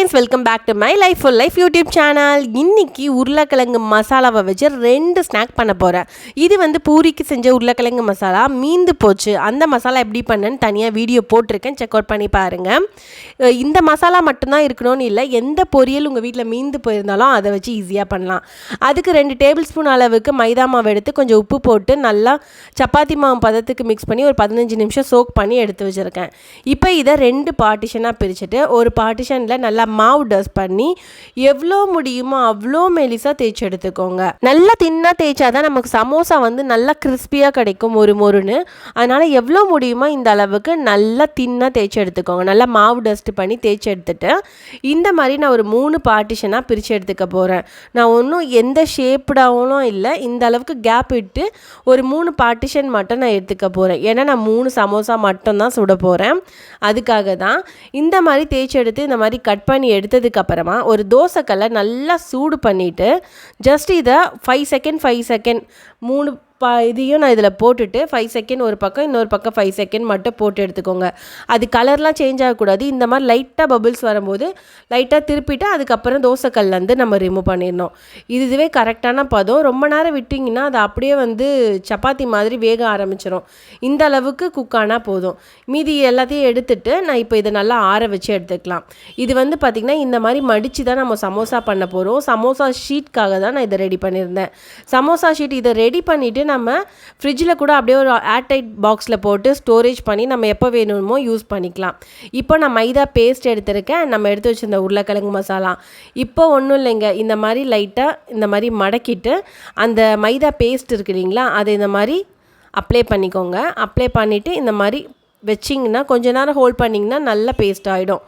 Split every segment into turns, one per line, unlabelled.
Friends, welcome back to my life full life YouTube channel. இன்றைக்கி உருளைக்கிழங்கு மசாலாவை வச்சு 2 ஸ்நாக் பண்ண போகிறேன். இது வந்து பூரிக்கு செஞ்ச உருளைக்கிழங்கு மசாலா மீந்து போச்சு. அந்த மசாலா எப்படி பண்ணேன்னு தனியாக வீடியோ போட்டிருக்கேன், செக் அவுட் பண்ணி பாருங்கள். இந்த மசாலா மட்டும்தான் இருக்கணும்னு இல்லை, எந்த பொரியல் உங்கள் வீட்டில் மீந்து போயிருந்தாலும் அதை வச்சு ஈஸியாக பண்ணலாம். அதுக்கு 2 டேபிள் ஸ்பூன் அளவுக்கு மைதா மாவு எடுத்து கொஞ்சம் உப்பு போட்டு நல்லா சப்பாத்தி மாவு பதத்துக்கு மிக்ஸ் பண்ணி ஒரு 15 நிமிஷம் சோக் பண்ணி எடுத்து வச்சுருக்கேன். இப்போ இதை 2 பார்ட்டிஷனாக பிரிச்சுட்டு ஒரு பார்ட்டிஷனில் நல்லா மாவு டஸ்ட் பண்ணி எவ்வளோ முடியுமோ அவ்வளோ மெலிசாக தேய்ச்சி எடுத்துக்கோங்க. நல்லா தின்னாக தேய்ச்சா தான் நமக்கு சமோசா வந்து நல்லா கிறிஸ்பியாக கிடைக்கும், மொறுன்னு. அதனால் எவ்வளோ முடியுமோ இந்த அளவுக்கு நல்லா தின்னாக தேய்ச்சி எடுத்துக்கோங்க. நல்லா மாவு டஸ்ட் பண்ணி தேய்ச்சி எடுத்துட்டு இந்த மாதிரி நான் ஒரு 3 பார்ட்டிஷனாக பிரித்து எடுத்துக்க போகிறேன். நான் ஒன்றும் எந்த ஷேப்டாகவும் இல்லை, இந்த அளவுக்கு கேப் விட்டு ஒரு 3 பார்ட்டிஷன் மட்டும் நான் எடுத்துக்க போகிறேன். ஏன்னா நான் 3 சமோசா மட்டும்தான் சுட போகிறேன். அதுக்காக தான் இந்த மாதிரி தேய்ச்சி எடுத்து இந்த மாதிரி கட் பண்ணி எடுத்ததுக்கப்புறமா ஒரு தோசைக்கல்லை நல்லா சூடு பண்ணிவிட்டு ஜஸ்ட் இதை 5 செகண்ட் 3 இதையும் நான் இதில் போட்டுட்டு 5 செகண்ட் ஒரு பக்கம், இன்னொரு பக்கம் 5 செகண்ட் மட்டும் போட்டு எடுத்துக்கோங்க. அது கலர்லாம் சேஞ்ச் ஆகக்கூடாது. இந்த மாதிரி லைட்டாக பபிள்ஸ் வரும்போது லைட்டாக திருப்பிட்டு அதுக்கப்புறம் தோசைக்கல்லேருந்து நம்ம ரிமூவ் பண்ணிடணும். இதுவே கரெக்டான பதம். ரொம்ப நேரம் விட்டிங்கன்னா அது அப்படியே வந்து சப்பாத்தி மாதிரி வேக ஆரம்பிச்சிடும். இந்த அளவுக்கு குக் ஆனால் போதும். மீதி எல்லாத்தையும் எடுத்துட்டு நான் இப்போ இதை நல்லா ஆற வச்சு எடுத்துக்கலாம். இது வந்து பார்த்திங்கன்னா இந்த மாதிரி மடித்து தான் நம்ம சமோசா பண்ண போகிறோம். சமோசா ஷீட்காக தான் நான் இதை ரெடி பண்ணியிருந்தேன். சமோசா ஷீட் இதை ரெடி பண்ணிவிட்டு நம்ம ஃப்ரிட்ஜில் கூட அப்படியே ஒரு ஏர்டைட் பாக்ஸில் போட்டு ஸ்டோரேஜ் பண்ணி நம்ம எப்போ வேணுமோ யூஸ் பண்ணிக்கலாம். இப்போ நான் மைதா பேஸ்ட் எடுத்துருக்கேன், நம்ம எடுத்து வச்சுருந்த உருளைக்கிழங்கு மசாலா. இப்போ ஒன்றும் இல்லைங்க, இந்த மாதிரி லைட்டாக இந்த மாதிரி மடக்கிட்டு அந்த மைதா பேஸ்ட் இருக்கு இல்லைங்களா, அதை இந்த மாதிரி அப்ளை பண்ணிக்கோங்க. அப்ளை பண்ணிவிட்டு இந்த மாதிரி வச்சிங்கன்னா கொஞ்ச நேரம் ஹோல்ட் பண்ணிங்கன்னா நல்ல பேஸ்ட் ஆகிடும்.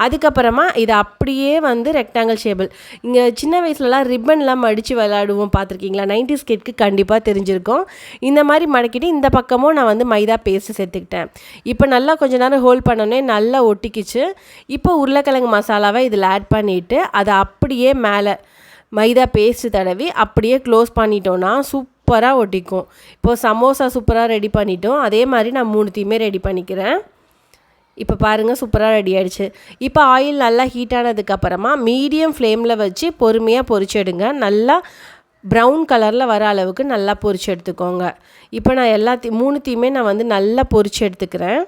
அதுக்கப்புறமா இதை அப்படியே வந்து ரெக்டாங்கிள் ஷேபிள், இங்கே சின்ன வயசுலலாம் ரிப்பன்லாம் மடித்து விளையாடுவோம், பார்த்துருக்கீங்களா? 90s கிட்க்கு கண்டிப்பாக தெரிஞ்சிருக்கும். இந்த மாதிரி மடக்கிட்டு இந்த பக்கமும் நான் வந்து மைதா பேஸ்ட்டு சேர்த்துக்கிட்டேன். இப்போ நல்லா கொஞ்ச நேரம் ஹோல்ட் பண்ணோன்னே நல்லா ஒட்டிக்கிச்சு. இப்போ உருளைக்கிழங்கு மசாலாவை இதில் ஆட் பண்ணிவிட்டு அதை அப்படியே மேலே மைதா பேஸ்ட்டு தடவி அப்படியே க்ளோஸ் பண்ணிட்டோன்னா சூப்பராக ஒட்டிக்கும். இப்போது சமோசா சூப்பராக ரெடி பண்ணிட்டோம். அதே மாதிரி நான் 3த்தையுமே ரெடி பண்ணிக்கிறேன். இப்போ பாருங்கள், சூப்பராக ரெடி ஆகிடுச்சு. இப்போ ஆயில் நல்லா ஹீட் ஆனதுக்கப்புறமா மீடியம் ஃப்ளேமில் வச்சு பொறுமையாக பொரிச்சு எடுங்க. நல்லா ப்ரௌன் கலரில் வர அளவுக்கு நல்லா பொரிச்சு எடுத்துக்கோங்க. இப்போ நான் 3த்தையுமே நான் வந்து நல்லா பொரிச்சு எடுத்துக்கிறேன்.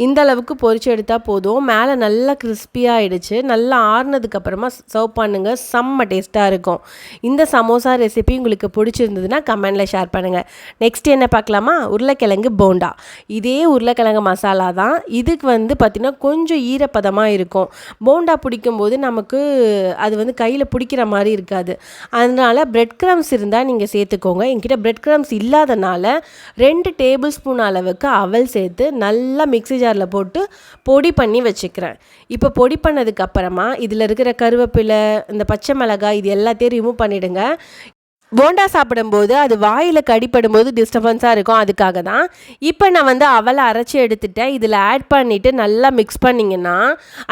இந்த அளவுக்கு பொரிச்சு எடுத்தால் போதும். மேலே நல்லா கிறிஸ்பியாக ஆகிடுச்சு. நல்லா ஆறுனதுக்கப்புறமா சர்வ் பண்ணுங்கள், செம்ம டேஸ்ட்டாக இருக்கும். இந்த சமோசா ரெசிபி உங்களுக்கு பிடிச்சிருந்ததுன்னா கமெண்டில் ஷேர் பண்ணுங்கள். நெக்ஸ்ட் என்ன பார்க்கலாமா? உருளைக்கிழங்கு போண்டா. இதே உருளைக்கிழங்கு மசாலா தான். இதுக்கு வந்து பார்த்திங்கன்னா கொஞ்சம் ஈரப்பதமாக இருக்கும். போண்டா பிடிக்கும்போது நமக்கு அது வந்து கையில் பிடிக்கிற மாதிரி இருக்காது. அதனால் பிரெட் க்ரம்ஸ் இருந்தால் நீங்கள் சேர்த்துக்கோங்க. என்கிட்ட பிரெட் க்ரம்ஸ் இல்லாதனால 2 டேபிள் ஸ்பூன் அளவுக்கு அவல் சேர்த்து நல்லா மிக்ஸி ஜாரில் போட்டு பொடி பண்ணி வச்சுக்கிறேன். இப்போ பொடி பண்ணதுக்கப்புறமா இதில் இருக்கிற கருவேப்பிலை, இந்த பச்சை மிளகாய் இது எல்லாத்தையும் ரிமூவ் பண்ணிவிடுங்க. போண்டா சாப்பிடும்போது அது வாயில் கடிப்படும்போது டிஸ்டர்பன்ஸாக இருக்கும், அதுக்காக தான். இப்போ நான் வந்து அவலை அரைச்சி எடுத்துட்டேன். இதில் ஆட் பண்ணிவிட்டு நல்லா மிக்ஸ் பண்ணிங்கன்னா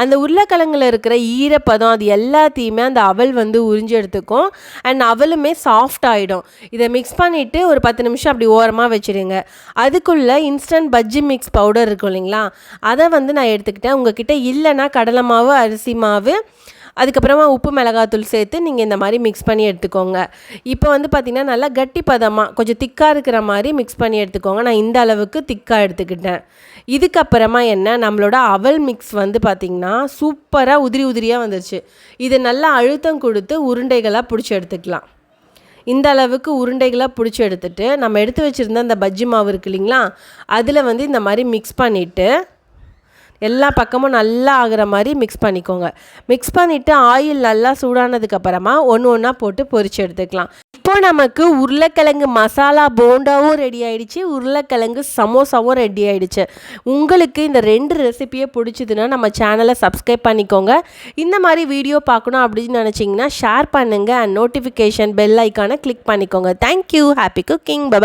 அந்த உருளைக்கிழங்குல இருக்கிற ஈரப்பதம் அது எல்லாத்தையுமே அந்த அவல் வந்து உறிஞ்சி எடுத்துக்கும். அண்ட் அவலுமே சாஃப்ட் ஆகிடும். இதை மிக்ஸ் பண்ணிவிட்டு ஒரு 10 நிமிஷம் அப்படி ஓரமாக வச்சுடுங்க. அதுக்குள்ளே இன்ஸ்டன்ட் பஜ்ஜி மிக்ஸ் பவுடர் இருக்கும் இல்லைங்களா, அதை வந்து நான் எடுத்துக்கிட்டேன். உங்ககிட்ட இல்லைன்னா கடலை மாவு, அரிசி மாவு, அதுக்கப்புறமா உப்பு மிளகாத்தூள் சேர்த்து நீங்கள் இந்த மாதிரி மிக்ஸ் பண்ணி எடுத்துக்கோங்க. இப்போ வந்து பார்த்திங்கன்னா நல்லா கட்டி பதமாக கொஞ்சம் திக்காக இருக்கிற மாதிரி மிக்ஸ் பண்ணி எடுத்துக்கோங்க. நான் இந்த அளவுக்கு திக்காக எடுத்துக்கிட்டேன். இதுக்கப்புறமா என்ன, நம்மளோட அவல் மிக்ஸ் வந்து பார்த்திங்கன்னா சூப்பராக உதிரியாக வந்துருச்சு. இது நல்லா அழுத்தம் கொடுத்து உருண்டைகளாக பிடிச்சி எடுத்துக்கலாம். இந்த அளவுக்கு உருண்டைகளாக பிடிச்சி எடுத்துகிட்டு நம்ம எடுத்து வச்சுருந்த அந்த பஜ்ஜி மாவு இருக்கு இல்லைங்களா, அதில் வந்து இந்த மாதிரி மிக்ஸ் பண்ணிவிட்டு எல்லா பக்கமும் நல்லா ஆகிற மாதிரி மிக்ஸ் பண்ணிக்கோங்க. மிக்ஸ் பண்ணிவிட்டு ஆயில் நல்லா சூடானதுக்கப்புறமா ஒன்றா போட்டு பொரிச்சு எடுத்துக்கலாம். இப்போ நமக்கு உருளைக்கிழங்கு மசாலா போண்டாவும் ரெடி ஆகிடுச்சு, உருளைக்கிழங்கு சமோசாவும் ரெடி ஆகிடுச்சு. உங்களுக்கு இந்த 2 ரெசிபியே பிடிச்சதுன்னா நம்ம சேனலை சப்ஸ்கிரைப் பண்ணிக்கோங்க. இந்த மாதிரி வீடியோ பார்க்கணும் அப்படின்னு நினச்சிங்கன்னா ஷேர் பண்ணுங்கள். அண்ட் நோட்டிஃபிகேஷன் பெல் ஐக்கானை கிளிக் பண்ணிக்கோங்க. தேங்க்யூ. Happy cooking. பை.